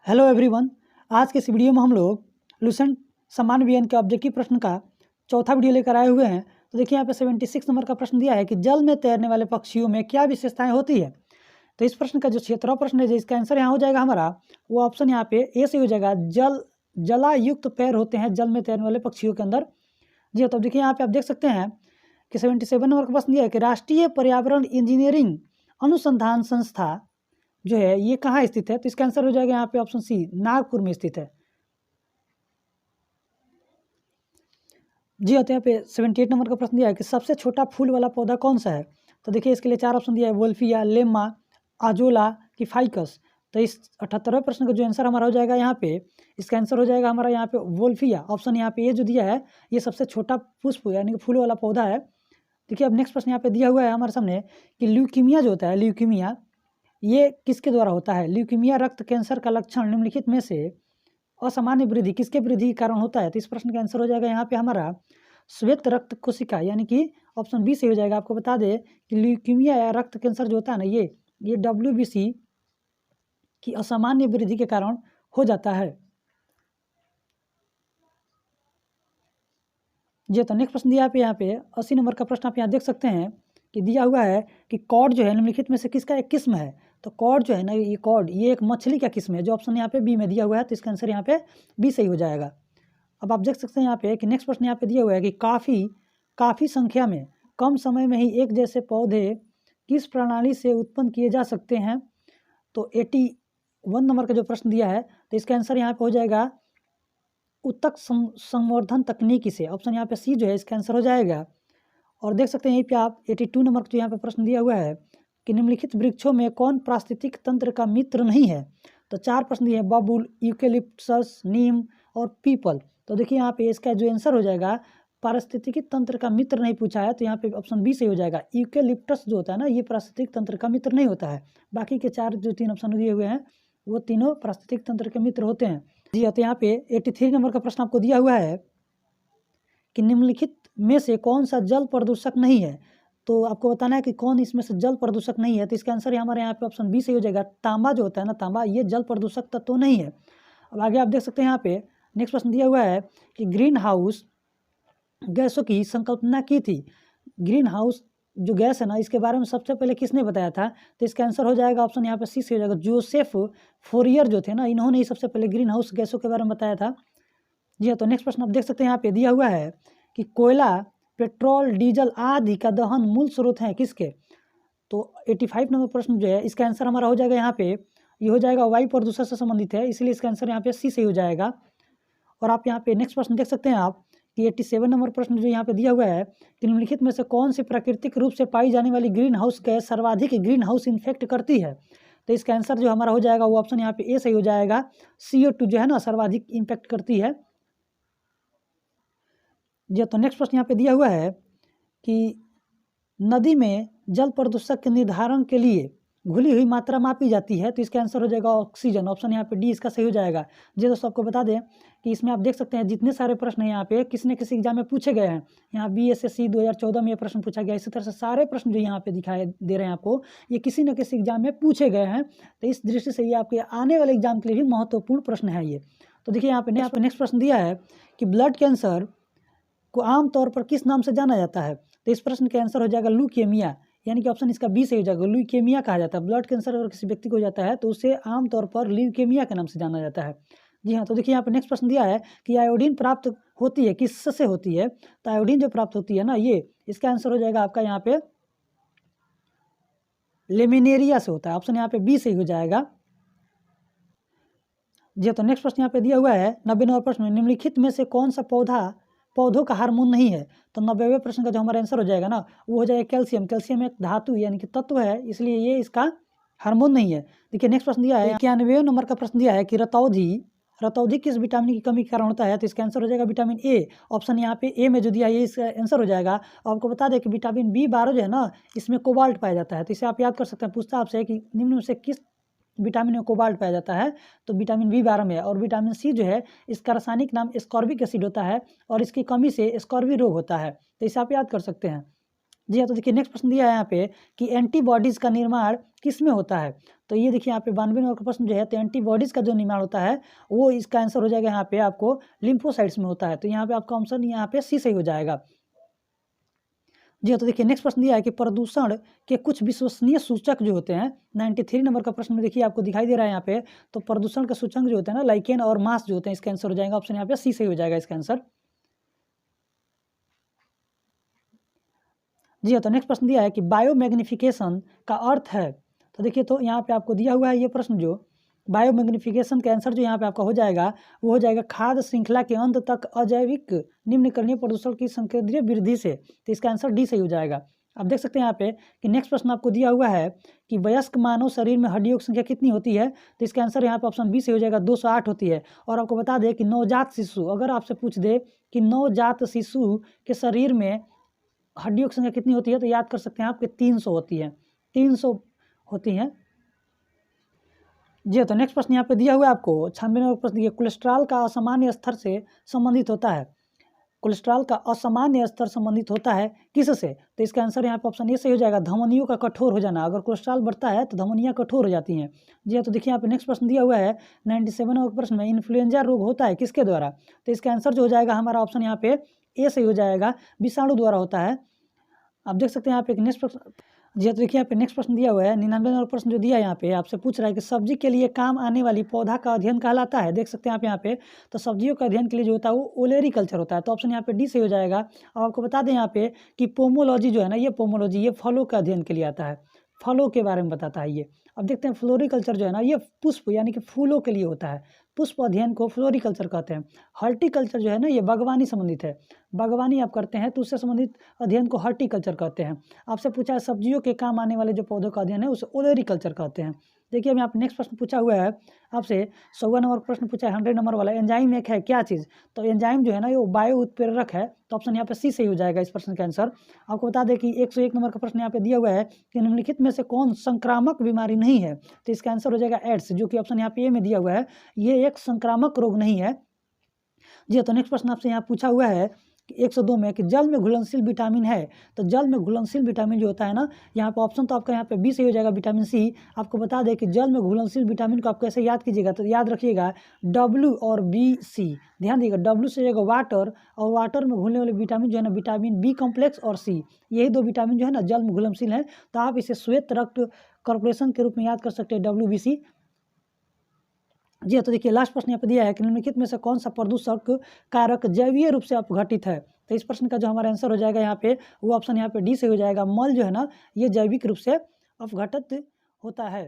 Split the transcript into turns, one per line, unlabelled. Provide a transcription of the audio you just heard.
Hello everyone. आज के इस वीडियो में हम लोग लुसेंट सामान्य विज्ञान के ऑब्जेक्टिव प्रश्न का चौथा वीडियो लेकर आए हुए हैं। तो देखिए यहाँ पे 76 नंबर का प्रश्न दिया है कि जल में तैरने वाले पक्षियों में क्या विशेषताएं होती है। तो इस प्रश्न का जो 76वां प्रश्न है, जिसका आंसर यहाँ हो जाएगा हमारा, वो ऑप्शन यहाँ पे ए से हो जाएगा। जलायुक्त पैर होते हैं जल में तैरने वाले पक्षियों के अंदर। जी तो देखिए यहाँ पे आप देख सकते हैं कि 77 नंबर का प्रश्न दिया है कि राष्ट्रीय पर्यावरण इंजीनियरिंग अनुसंधान संस्था जो है ये कहाँ स्थित है। तो इसका आंसर हो जाएगा यहाँ पे ऑप्शन सी, नागपुर में स्थित है। जी हाँ, तो यहाँ पे 78 नंबर का प्रश्न दिया है कि सबसे छोटा फूल वाला पौधा कौन सा है। तो देखिए इसके लिए चार ऑप्शन दिया है, वोल्फिया, लेम्मा, आजोला कि फाइकस। तो इस 78वें प्रश्न का जो आंसर हमारा हो जाएगा यहाँ पे, इसका आंसर हो जाएगा हमारा यहाँ पे वोल्फिया। ऑप्शन यहाँ पे ये जो दिया है ये सबसे छोटा पुष्प यानी कि फूल वाला पौधा है। देखिए अब नेक्स्ट प्रश्न यहाँ पे दिया हुआ है हमारे सामने कि ल्यूकीमिया जो होता है, ल्यूकीमिया ये किसके द्वारा होता है। ल्यूकीमिया रक्त कैंसर का लक्षण निम्नलिखित में से असामान्य वृद्धि किसके वृद्धि के कारण होता है। तो इस प्रश्न का आंसर हो जाएगा यहाँ पे हमारा श्वेत रक्त कोशिका यानी कि ऑप्शन बी से हो जाएगा। आपको बता दें कि ल्यूकीमिया या रक्त कैंसर जो होता है ना, ये WBC की असामान्य वृद्धि के कारण हो जाता है। जी तो नेक्स्ट प्रश्न दिया यहाँ पे 80 नंबर का प्रश्न आप यहाँ देख सकते हैं कि दिया हुआ है कि कॉड जो है निम्नलिखित में से किसका एक किस्म है। तो कॉड जो है ना, ये कॉड ये एक मछली का किस्म है, जो ऑप्शन यहाँ पे बी में दिया हुआ है। तो इसका आंसर यहाँ पे बी सही हो जाएगा। अब आप देख सकते हैं यहाँ पे कि नेक्स्ट प्रश्न यहाँ पे दिया हुआ है कि काफ़ी संख्या में कम समय में ही एक जैसे पौधे किस प्रणाली से उत्पन्न किए जा सकते हैं। तो 81 नंबर का जो प्रश्न दिया है, तो इसका आंसर यहाँ पे हो जाएगा उत्तक संवर्धन तकनीकी से। ऑप्शन यहाँ पे सी जो है इसका आंसर हो जाएगा। और देख सकते हैं यहीं पे आप 82 नंबर जो यहाँ पे प्रश्न दिया हुआ है कि निम्नलिखित वृक्षों में कौन पारिस्थितिक तंत्र का मित्र नहीं है। तो चार प्रश्न दिए हैं, बबूल, यूकेलिप्टस, नीम और पीपल। तो देखिए यहाँ पे इसका जो आंसर हो जाएगा पारिस्थितिकी तंत्र का मित्र नहीं पूछा है, तो यहाँ पे ऑप्शन बी से हो जाएगा। यूकेलिप्टस जो होता है ना, ये पारिस्थितिक तंत्र का मित्र नहीं होता है। बाकी के चार जो तीन ऑप्शन दिए हुए हैं वो तीनों पारिस्थितिक तंत्र के मित्र होते हैं। जी तो यहाँ पे 83 नंबर का प्रश्न आपको दिया हुआ है कि निम्नलिखित में से कौन सा जल प्रदूषक नहीं है। तो आपको बताना है कि कौन इसमें से जल प्रदूषक नहीं है। तो इसका आंसर हमारे यहाँ पे ऑप्शन बी से हो जाएगा। तांबा जो होता है ना, तांबा ये जल प्रदूषक तत्व तो नहीं है। अब आगे आप देख सकते हैं यहाँ पे नेक्स्ट प्रश्न दिया हुआ है कि ग्रीन हाउस गैसों की संकल्पना की थी। ग्रीन हाउस जो गैस है ना, इसके बारे में सबसे पहले किसने बताया था। तो इसका आंसर हो जाएगा ऑप्शन यहाँ पे सी से हो जाएगा। जोसेफ फोरियर जो थे ना, इन्होंने ही सबसे पहले ग्रीन हाउस गैसों के बारे में बताया था। जी हाँ, तो नेक्स्ट प्रश्न आप देख सकते हैं यहाँ पे दिया हुआ है कि कोयला, पेट्रोल, डीजल आदि का दहन मूल स्रोत है किसके। तो 85 नंबर प्रश्न जो है इसका आंसर हमारा हो जाएगा यहाँ पे, ये हो जाएगा वायु प्रदूषण से संबंधित है, इसलिए इसका आंसर यहाँ पे सी से हो जाएगा। और आप यहाँ पे नेक्स्ट प्रश्न देख सकते हैं आप कि 87 नंबर प्रश्न जो यहाँ पे दिया हुआ है कि निम्नलिखित में से कौन सी प्राकृतिक रूप से पाई जाने वाली ग्रीन हाउस गैस सर्वाधिक ग्रीन हाउस इन्फेक्ट करती है। तो इसका आंसर जो हमारा हो जाएगा वो ऑप्शन यहाँ पे ए सही हो जाएगा। CO2 जो है ना सर्वाधिक इम्पैक्ट करती है। जी तो नेक्स्ट प्रश्न यहाँ पे दिया हुआ है कि नदी में जल प्रदूषक के निर्धारण के लिए घुली हुई मात्रा मापी जाती है। तो इसका आंसर हो जाएगा ऑक्सीजन। ऑप्शन यहाँ पे डी इसका सही हो जाएगा। जी दोस्तों आपको बता दें कि इसमें आप देख सकते हैं जितने सारे प्रश्न हैं यहाँ पे किसी न किसी एग्जाम में पूछे गए हैं। यहाँ BSSC 2014 में ये प्रश्न पूछा गया। इसी तरह से सारे प्रश्न जो यहाँ पे दिखाई दे रहे हैं आपको, ये किसी न किसी एग्जाम में पूछे गए हैं। तो इस दृष्टि से ये आपके आने वाले एग्जाम के लिए भी महत्वपूर्ण प्रश्न है ये। तो देखिए यहाँ पे नेक्स्ट प्रश्न दिया है कि ब्लड कैंसर को आमतौर पर किस नाम से जाना जाता है। तो इस प्रश्न का आंसर हो जाएगा ल्यूकेमिया, यानी कि ऑप्शन इसका बी से हो जाएगा। ल्यूकेमिया कहा जाता है। ब्लड कैंसर अगर किसी व्यक्ति को हो जाता है तो उसे आमतौर पर ल्यूकेमिया के नाम से जाना जाता है। जी हाँ, तो देखिए यहाँ पे नेक्स्ट प्रश्न दिया है कि आयोडीन प्राप्त होती है किससे होती है। तो आयोडीन जो प्राप्त होती है ना, ये इसका आंसर हो जाएगा आपका यहाँ पे लेमिनेरिया से होता है। ऑप्शन यहाँ पे बी से हो जाएगा। जी तो नेक्स्ट प्रश्न यहाँ पे दिया हुआ है 90 नंबर प्रश्न में निम्नलिखित में से कौन सा पौधों का हार्मोन नहीं है। तो 90वें प्रश्न का जो हमारा आंसर हो जाएगा ना, वो हो जाएगा कैल्शियम। कैल्शियम एक धातु यानी कि तत्व है, इसलिए ये इसका हार्मोन नहीं है। देखिए नेक्स्ट प्रश्न दिया है 91 नंबर का प्रश्न दिया है कि रतौधी किस विटामिन की कमी के कारण होता है। तो इसका आंसर हो जाएगा विटामिन ए। ऑप्शन यहाँ पे ए में जो दिया है ये इसका आंसर हो जाएगा। और आपको बता दें कि विटामिन B12 जो है ना, इसमें कोबाल्ट पाया जाता है। तो इसे आप याद कर सकते हैं। पूछता आपसे कि निम्न में से किस विटामिन में कोबाल्ट पाया जाता है। तो विटामिन B12 में है। और विटामिन सी जो है इसका रासायनिक नाम एस्कॉर्बिक एसिड होता है और इसकी कमी से स्कॉर्बी रोग होता है। तो इसे आप याद कर सकते हैं। जी हाँ, तो देखिए नेक्स्ट प्रश्न दिया है यहाँ पे कि एंटीबॉडीज़ का निर्माण किस में होता है? तो ये देखिए यहाँ पे 92 नंबर का प्रश्न जो है, तो एंटीबॉडीज़ का जो निर्माण होता है वो इसका आंसर हो जाएगा यहाँ पे आपको लिम्फोसाइट्स में होता है। तो यहाँ पे आपका ऑप्शन यहाँ पे सी सही हो जाएगा। जी हाँ, तो देखिए नेक्स्ट प्रश्न दिया है कि प्रदूषण के कुछ विश्वसनीय सूचक जो होते हैं, 93 नंबर का प्रश्न में देखिए आपको दिखाई दे रहा है यहाँ पे, तो प्रदूषण के सूचक जो होते हैं ना, लाइकेन और मास जो होते हैं, इसका आंसर हो जाएगा ऑप्शन यहाँ पे सी सही हो जाएगा इसका आंसर। जी हाँ, तो नेक्स्ट प्रश्न दिया है कि बायोमैग्निफिकेशन का अर्थ है। तो देखिए तो यहाँ पे आपको दिया हुआ है ये प्रश्न, जो बायोमैग्निफिकेशन के आंसर जो यहाँ पे आपका हो जाएगा वो हो जाएगा खाद्य श्रृंखला के अंत तक अजैविक निम्नकरणीय प्रदूषण की संकेंद्रीय वृद्धि से। तो इसका आंसर डी सही हो जाएगा। आप देख सकते हैं यहाँ पे कि नेक्स्ट प्रश्न आपको दिया हुआ है कि वयस्क मानव शरीर में हड्डियों की संख्या कितनी होती है। तो इसका आंसर यहाँ पे ऑप्शन बी से हो जाएगा 208 होती है। और आपको बता दें कि नवजात शिशु, अगर आपसे पूछ दे कि नवजात शिशु के शरीर में हड्डियों की संख्या कितनी होती है, तो याद कर सकते हैं आप कि 300 होती है, 300 होती हैं। जी तो नेक्स्ट प्रश्न यहाँ पे दिया हुआ है आपको 96 नंबर प्रश्न दिया, कोलेस्ट्रॉल का असामान्य स्तर से संबंधित होता है। कोलेस्ट्रॉल का असामान्य स्तर संबंधित होता है किससे? तो इसका आंसर यहाँ पे ऑप्शन ए सही हो जाएगा, धमनियों का कठोर हो जाना। अगर कोलेस्ट्रॉल बढ़ता है तो धमनियाँ कठोर हो जाती हैं। जी हाँ, तो देखिए यहाँ पे नेक्स्ट प्रश्न दिया हुआ है 97 नंबर प्रश्न में, इन्फ्लुएंजा रोग होता है किसके द्वारा? तो इसका आंसर जो हो जाएगा हमारा ऑप्शन यहाँ पे ए सही हो जाएगा, विषाणु द्वारा होता है। आप देख सकते हैं यहाँ पे एक नेक्स्ट प्रश्न। जी हाँ, तो देखिए यहाँ पे नेक्स्ट प्रश्न दिया हुआ है 99 नंबर प्रश्न जो दिया है यहाँ पे आपसे पूछ रहा है कि सब्जी के लिए काम आने वाली पौधा का अध्ययन कहलाता है। देख सकते हैं आप यहाँ पे, तो सब्जियों का अध्ययन के लिए जो होता है वो ओलेरीकल्चर होता है। तो ऑप्शन यहाँ पे डी सही हो जाएगा। और आपको बता दें यहाँ पे कि पोमोलॉजी जो है ना, ये पोमोलॉजी ये फलों का अध्ययन के लिए आता है, फलों के बारे में बताता है ये। अब देखते हैं फ्लोरिकल्चर जो है ना, ये पुष्प यानी कि फूलों के लिए होता है। पुष्प अध्ययन को फ्लोरिकल्चर कहते हैं। हॉर्टिकल्चर जो है ना, ये बागवानी संबंधित है, बागवानी आप करते हैं तो उससे संबंधित अध्ययन को हॉर्टिकल्चर कहते हैं। आपसे पूछा है सब्जियों के काम आने वाले जो पौधों का अध्ययन है उसे ओलेरीकल्चर कहते हैं। देखिए यहाँ पे नेक्स्ट प्रश्न पूछा हुआ है आपसे 100 नंबर प्रश्न पूछा है 100 नंबर वाला, एंजाइम एक है क्या चीज़? तो एंजाइम जो है ना ये बायो उत्प्रेरक है। तो ऑप्शन यहाँ पे सी सही हो जाएगा इस प्रश्न का आंसर। आपको बता दें कि 101 नंबर का प्रश्न यहाँ पे दिया हुआ है कि निम्नलिखित में से कौन संक्रामक बीमारी नहीं है? तो इसका आंसर हो जाएगा एड्स, जो कि ऑप्शन यहाँ पे ए में दिया हुआ है, ये एक संक्रामक रोग नहीं है। जी तो नेक्स्ट प्रश्न आपसे यहाँ पूछा हुआ है 102 में कि जल में घुलनशील विटामिन है। तो जल में घुलनशील विटामिन जो होता है ना, यहाँ पे ऑप्शन तो आपका यहाँ पे बी सही हो जाएगा, विटामिन सी। आपको बता दें कि जल में घुलनशील विटामिन को आप कैसे याद कीजिएगा, तो याद रखिएगा डब्ल्यू और बी सी। ध्यान दीजिएगा, डब्ल्यू से जाएगा वाटर, और वाटर में घुलने वाले विटामिन जो है ना विटामिन बी कॉम्प्लेक्स और सी, यही दो विटामिन जो है ना जल में घुलनशील है। तो आप इसे श्वेत रक्त कॉर्पोरेशन के रूप में याद कर सकते हैं, WBC। जी हाँ, तो देखिए लास्ट प्रश्न यहाँ पे दिया है कि निम्नलिखित में से कौन सा प्रदूषक कारक जैवीय रूप से अपघटित है। तो इस प्रश्न का जो हमारा आंसर हो जाएगा यहाँ पे वो ऑप्शन यहाँ पे डी से हो जाएगा, मल जो है ना ये जैविक रूप से अपघटित होता है।